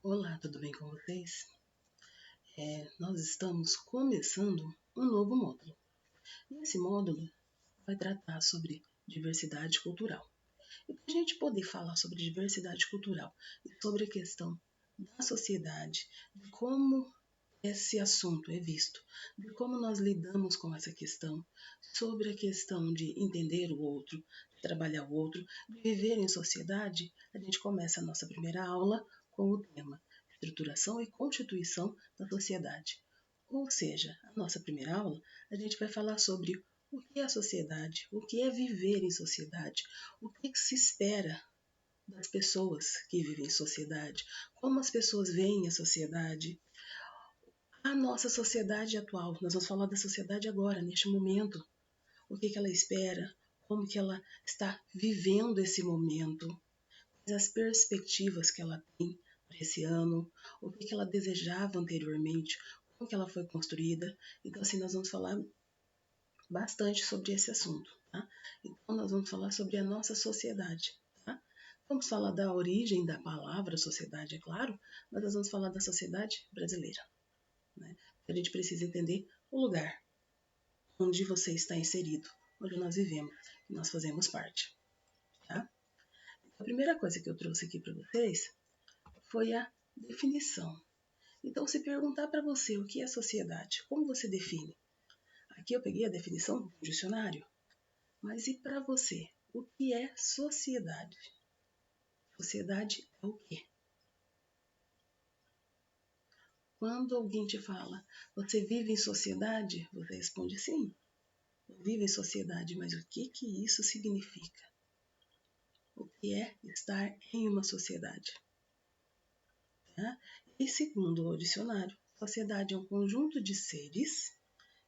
Olá, tudo bem com vocês? Nós estamos começando um novo módulo. E esse módulo vai tratar sobre diversidade cultural. E para a gente poder falar sobre diversidade cultural e sobre a questão da sociedade, de como esse assunto é visto, de como nós lidamos com essa questão, sobre a questão de entender o outro, de trabalhar o outro, de viver em sociedade, a gente começa a nossa primeira aula com o tema Estruturação e Constituição da Sociedade. Ou seja, a nossa primeira aula, a gente vai falar sobre o que é a sociedade, o que é viver em sociedade, o que se espera das pessoas que vivem em sociedade, como as pessoas veem a sociedade, a nossa sociedade atual. Nós vamos falar da sociedade agora, neste momento, o que ela espera, como que ela está vivendo esse momento, as perspectivas que ela tem para esse ano, o que ela desejava anteriormente, como que ela foi construída. Então, assim, nós vamos falar bastante sobre esse assunto, tá? Então, nós vamos falar sobre a nossa sociedade, tá? Vamos falar da origem da palavra sociedade, é claro, mas nós vamos falar da sociedade brasileira, né? A gente precisa entender o lugar onde você está inserido, onde nós vivemos, que nós fazemos parte, tá? A primeira coisa que eu trouxe aqui para vocês foi a definição. Então, se perguntar para você o que é sociedade, como você define? Aqui eu peguei a definição do dicionário. Mas e para você? O que é sociedade? Sociedade é o quê? Quando alguém te fala, você vive em sociedade? Você responde sim, eu vivo em sociedade, mas o que isso significa? O que é estar em uma sociedade? Tá? E segundo o dicionário, sociedade é um conjunto de seres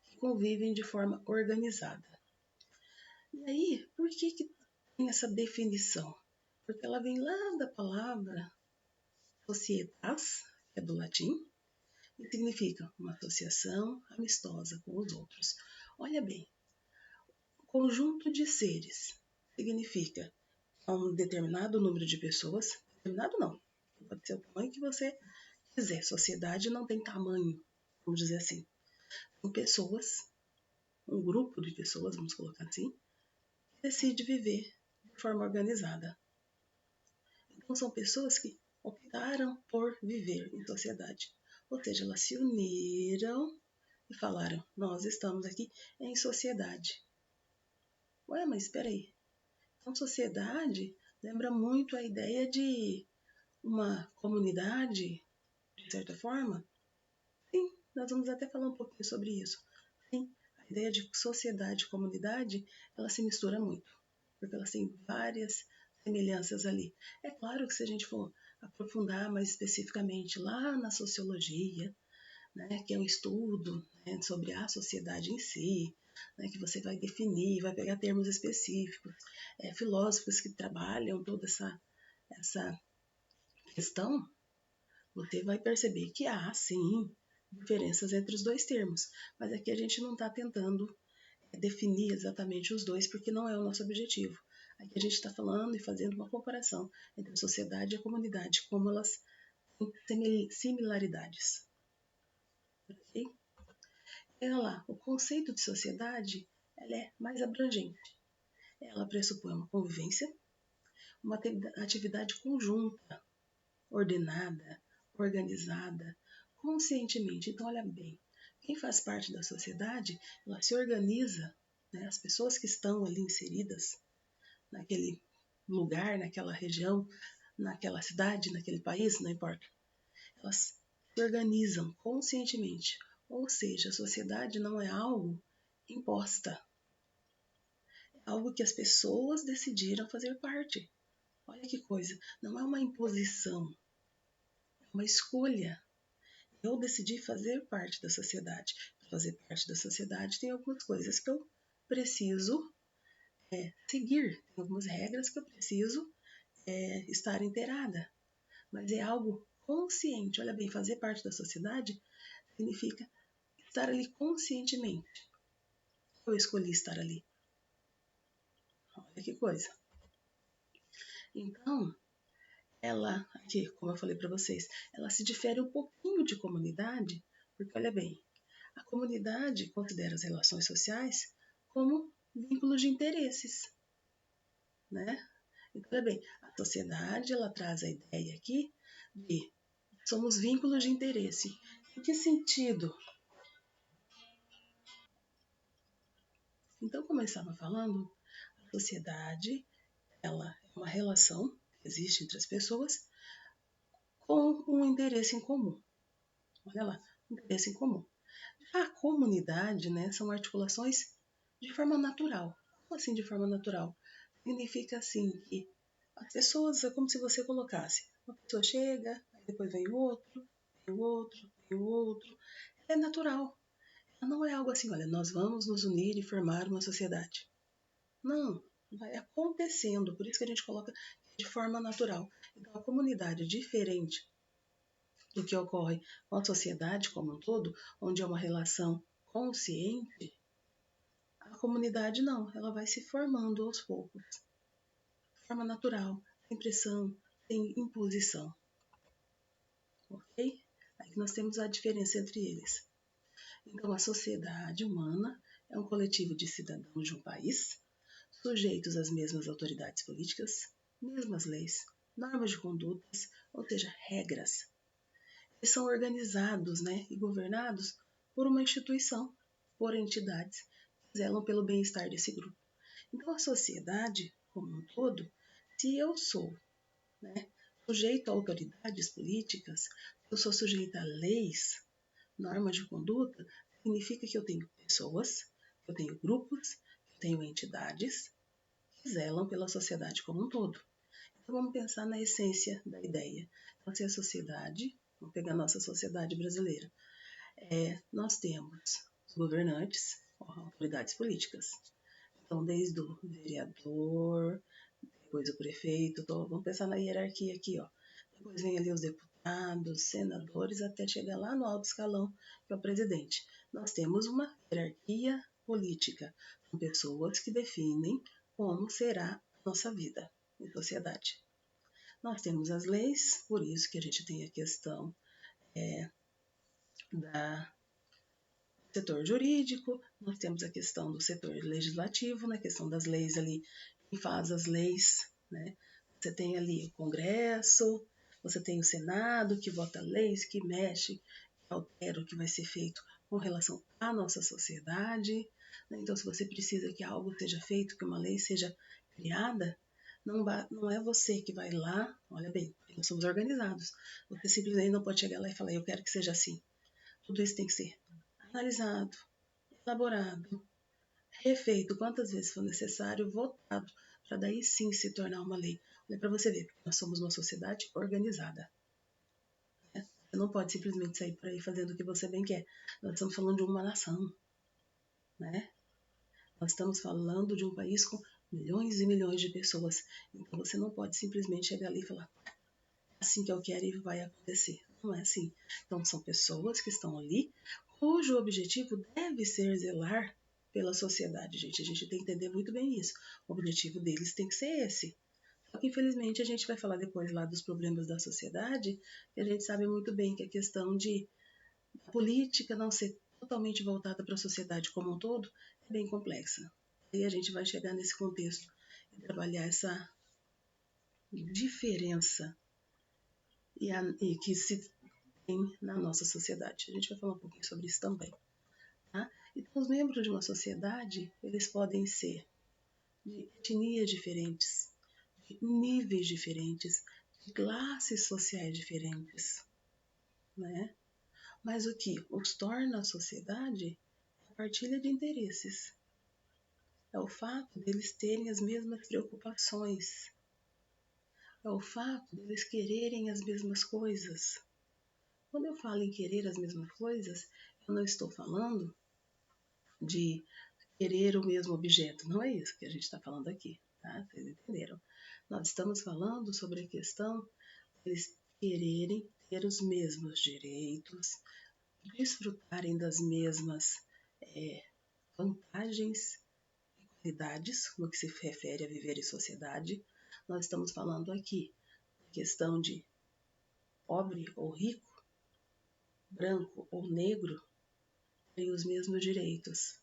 que convivem de forma organizada. E aí, por que tem essa definição? Porque ela vem lá da palavra societas, que é do latim, e significa uma associação amistosa com os outros. Olha bem, conjunto de seres significa um determinado número de pessoas, determinado não, pode ser o tamanho que você quiser, sociedade não tem tamanho, vamos dizer assim. São pessoas, um grupo de pessoas, vamos colocar assim, que decide viver de forma organizada. Então são pessoas que optaram por viver em sociedade. Ou seja, elas se uniram e falaram, nós estamos aqui em sociedade. Ué, mas espera aí. Então sociedade lembra muito a ideia de uma comunidade, de certa forma? Sim, nós vamos até falar um pouquinho sobre isso. Sim, a ideia de sociedade e comunidade, ela se mistura muito, porque elas têm várias semelhanças ali. É claro que se a gente for aprofundar mais especificamente lá na sociologia, né, que é um estudo, né, sobre a sociedade em si, né, que você vai definir, vai pegar termos específicos, filósofos que trabalham toda essa questão, você vai perceber que há, sim, diferenças entre os dois termos, mas aqui a gente não está tentando definir exatamente os dois, porque não é o nosso objetivo. Aqui a gente está falando e fazendo uma comparação entre a sociedade e a comunidade, como elas têm similaridades. Okay? Olha lá, o conceito de sociedade ela é mais abrangente. Ela pressupõe uma convivência, uma atividade conjunta, ordenada, organizada, conscientemente. Então, olha bem, quem faz parte da sociedade, ela se organiza, né? As pessoas que estão ali inseridas naquele lugar, naquela região, naquela cidade, naquele país, não importa. Elas se organizam conscientemente. Ou seja, a sociedade não é algo imposta, é algo que as pessoas decidiram fazer parte. Olha que coisa, não é uma imposição, é uma escolha. Eu decidi fazer parte da sociedade. Para fazer parte da sociedade, tem algumas coisas que eu preciso seguir, tem algumas regras que eu preciso estar inteirada. Mas é algo consciente. Olha bem, fazer parte da sociedade significa estar ali conscientemente. Eu escolhi estar ali. Olha que coisa. Então, ela, aqui, como eu falei para vocês, ela se difere um pouquinho de comunidade, porque olha bem, a comunidade considera as relações sociais como vínculos de interesses, né? Então, olha bem, a sociedade ela traz a ideia aqui de somos vínculos de interesse. Em que sentido? Então, como eu estava falando, a sociedade ela é uma relação que existe entre as pessoas com um interesse em comum. Olha lá, um interesse em comum. A comunidade, né, são articulações de forma natural. Como assim de forma natural? Significa assim que as pessoas é como se você colocasse, uma pessoa chega, aí depois vem o outro, vem o outro, vem o outro. É natural. Não é algo assim, olha, nós vamos nos unir e formar uma sociedade. Não, vai acontecendo, por isso que a gente coloca de forma natural. Então, a comunidade é diferente do que ocorre com a sociedade como um todo, onde é uma relação consciente, a comunidade não, ela vai se formando aos poucos, de forma natural, sem pressão, sem imposição, ok? Aí que nós temos a diferença entre eles. Então, a sociedade humana é um coletivo de cidadãos de um país, sujeitos às mesmas autoridades políticas, mesmas leis, normas de condutas, ou seja, regras. Eles são organizados, né, e governados por uma instituição, por entidades que zelam pelo bem-estar desse grupo. Então, a sociedade, como um todo, se eu sou, né, sujeito a autoridades políticas, se eu sou sujeito a leis, normas de conduta, significa que eu tenho pessoas, que eu tenho grupos, que eu tenho entidades que zelam pela sociedade como um todo. Então, vamos pensar na essência da ideia. Então, se a sociedade, vamos pegar a nossa sociedade brasileira, nós temos os governantes, autoridades políticas. Então, desde o vereador, depois o prefeito, vamos pensar na hierarquia aqui, ó. Depois vem ali os deputados, senadores, até chegar lá no alto escalão, que é o presidente. Nós temos uma hierarquia política, com pessoas que definem como será a nossa vida em sociedade. Nós temos as leis, por isso que a gente tem a questão da setor jurídico, nós temos a questão do setor legislativo, na questão das leis ali, quem faz as leis, né? Você tem ali o Congresso, você tem o Senado, que vota leis, que mexe, que altera o que vai ser feito com relação à nossa sociedade. Né? Então, se você precisa que algo seja feito, que uma lei seja criada, não é você que vai lá, olha bem, nós somos organizados. Você simplesmente não pode chegar lá e falar, eu quero que seja assim. Tudo isso tem que ser analisado, elaborado, refeito quantas vezes for necessário, votado, para daí sim se tornar uma lei. Olha para você ver, nós somos uma sociedade organizada. Né? Você não pode simplesmente sair por aí fazendo o que você bem quer. Nós estamos falando de uma nação. Né? Nós estamos falando de um país com milhões e milhões de pessoas. Então você não pode simplesmente chegar ali e falar assim que eu quero e vai acontecer. Não é assim. Então são pessoas que estão ali cujo objetivo deve ser zelar pela sociedade, gente. A gente tem que entender muito bem isso. O objetivo deles tem que ser esse. Só que, infelizmente, a gente vai falar depois lá dos problemas da sociedade, e a gente sabe muito bem que a questão de a política não ser totalmente voltada para a sociedade como um todo é bem complexa. E a gente vai chegar nesse contexto e trabalhar essa diferença e que se tem na nossa sociedade. A gente vai falar um pouquinho sobre isso também. Tá? Então, os membros de uma sociedade, eles podem ser de etnias diferentes, de níveis diferentes, de classes sociais diferentes, né? Mas o que os torna a sociedade é a partilha de interesses. É o fato deles terem as mesmas preocupações. É o fato deles quererem as mesmas coisas. Quando eu falo em querer as mesmas coisas, eu não estou falando de querer o mesmo objeto. Não é isso que a gente está falando aqui, tá? Vocês entenderam? Nós estamos falando sobre a questão deles quererem ter os mesmos direitos, desfrutarem das mesmas vantagens e qualidades no que se refere a viver em sociedade. Nós estamos falando aqui questão de pobre ou rico, branco ou negro, terem os mesmos direitos,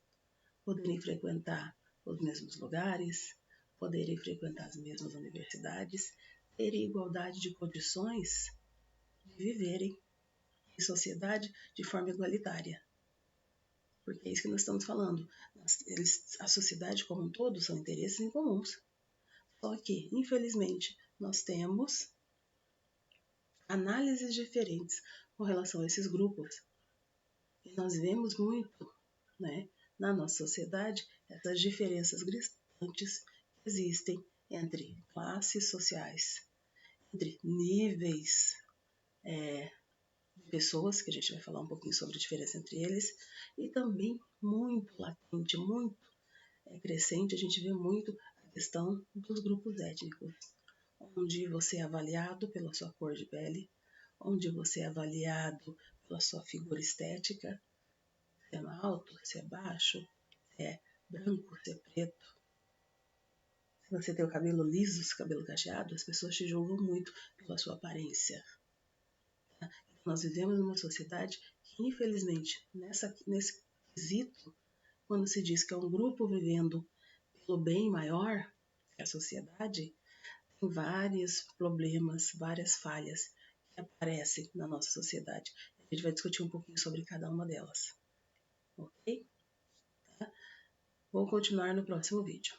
poderem frequentar os mesmos lugares, poderem frequentar as mesmas universidades, terem igualdade de condições de viverem em sociedade de forma igualitária. Porque é isso que nós estamos falando. A sociedade como um todo são interesses em comuns. Só que, infelizmente, nós temos análises diferentes com relação a esses grupos. E nós vemos muito, né, na nossa sociedade essas diferenças gritantes que existem entre classes sociais, entre níveis de pessoas, que a gente vai falar um pouquinho sobre a diferença entre eles, e também muito latente, muito crescente, a gente vê muito a questão dos grupos étnicos, onde você é avaliado pela sua cor de pele, onde você é avaliado pela sua figura estética, se é alto, se é baixo, se é branco, se é preto. Se você tem o cabelo liso, se o cabelo cacheado, as pessoas te julgam muito pela sua aparência. Tá? Nós vivemos numa sociedade que, infelizmente, nesse quesito, quando se diz que é um grupo vivendo pelo bem maior, que é a sociedade, tem vários problemas, várias falhas que aparecem na nossa sociedade. A gente vai discutir um pouquinho sobre cada uma delas. Ok? Tá? Vou continuar no próximo vídeo.